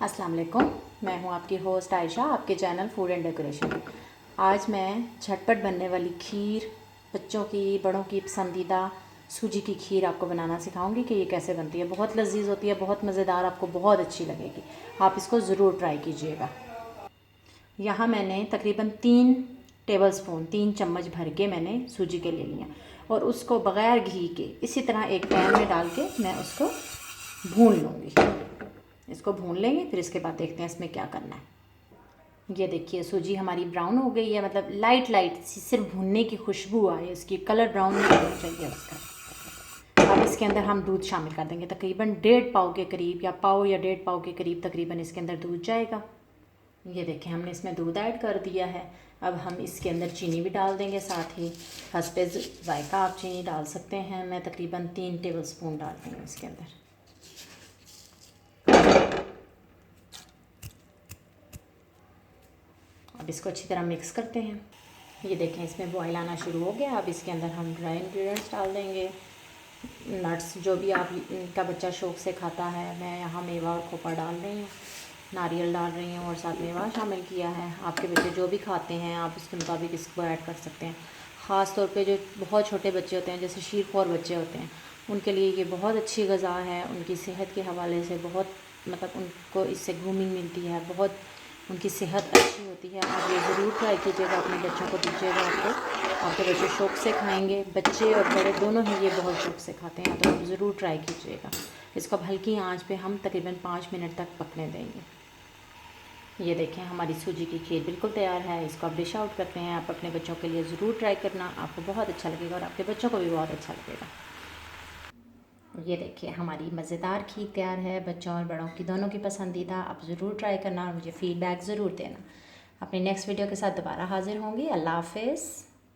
अस्सलाम वालेकुम, मैं हूं आपकी होस्ट आयशा, आपके चैनल फूड एंड डेकोरेशन। आज मैं झटपट बनने वाली खीर, बच्चों की बड़ों की पसंदीदा सूजी की खीर आपको बनाना सिखाऊंगी कि ये कैसे बनती है। बहुत लजीज होती है, बहुत मज़ेदार, आपको बहुत अच्छी लगेगी। आप इसको ज़रूर ट्राई कीजिएगा। यहाँ मैंने तकरीबन 3 चम्मच भर के मैंने सूजी के ले लिया और उसको बग़ैर घी के इसी तरह एक पैन में डाल के मैं उसको भून लूँगी। इसको भून लेंगे, फिर इसके बाद देखते हैं इसमें क्या करना है। ये देखिए सूजी हमारी ब्राउन हो गई है, मतलब लाइट लाइट सी, सिर्फ भूनने की खुशबू आए, इसकी कलर ब्राउन नहीं होना चाहिए उसका। अब इसके अंदर हम दूध शामिल कर देंगे, तकरीबन 1.5 पाव के करीब या पाव या 1.5 पाव के करीब तकरीबन इसके अंदर दूध जाएगा। ये देखें हमने इसमें दूध ऐड कर दिया है। अब हम इसके अंदर चीनी भी डाल देंगे साथ ही। हस्बे ज़ायका आप चीनी डाल सकते हैं। मैं तकरीबन 3 टेबल स्पून डाल दूँगी इसके अंदर। अब इसको अच्छी तरह मिक्स करते हैं। ये देखें इसमें बॉयल आना शुरू हो गया। अब इसके अंदर हम ड्राई इंग्रेडिएंट्स डाल देंगे, नट्स जो भी आप का बच्चा शौक़ से खाता है। मैं यहाँ मेवा और खोपा डाल रही हूँ, नारियल डाल रही हूँ और साथ मेवा शामिल किया है। आपके बच्चे जो भी खाते हैं आप उसके मुताबिक इसको ऐड कर सकते हैं। ख़ास तौर पे जो बहुत छोटे बच्चे होते हैं, जैसे शीरखोर बच्चे होते हैं, उनके लिए ये बहुत अच्छी ग़िज़ा है। उनकी सेहत के हवाले से बहुत, मतलब उनको इससे ग्रूमिंग मिलती है, बहुत उनकी सेहत अच्छी होती है। आप ये ज़रूर ट्राई कीजिएगा, अपने बच्चों को दीजिएगा। आपके बच्चे शौक़ से खाएंगे, बच्चे और बड़े दोनों ही ये बहुत शौक़ से खाते हैं, तो आप ज़रूर ट्राई कीजिएगा। इसको हल्की आंच पे हम तकरीबन 5 मिनट तक पकने देंगे। ये देखें हमारी सूजी की खीर बिल्कुल तैयार है। इसको आप डिश आउट करते हैं। आप अपने बच्चों के लिए ज़रूर ट्राई करना, आपको बहुत अच्छा लगेगा और आपके बच्चों को भी बहुत अच्छा लगेगा। ये देखिए हमारी मज़ेदार खीर तैयार है, बच्चों और बड़ों की दोनों की पसंदीदा। आप ज़रूर ट्राई करना और मुझे फ़ीडबैक ज़रूर देना। अपनी नेक्स्ट वीडियो के साथ दोबारा हाज़िर होंगी। अल्लाह हाफ़िज़।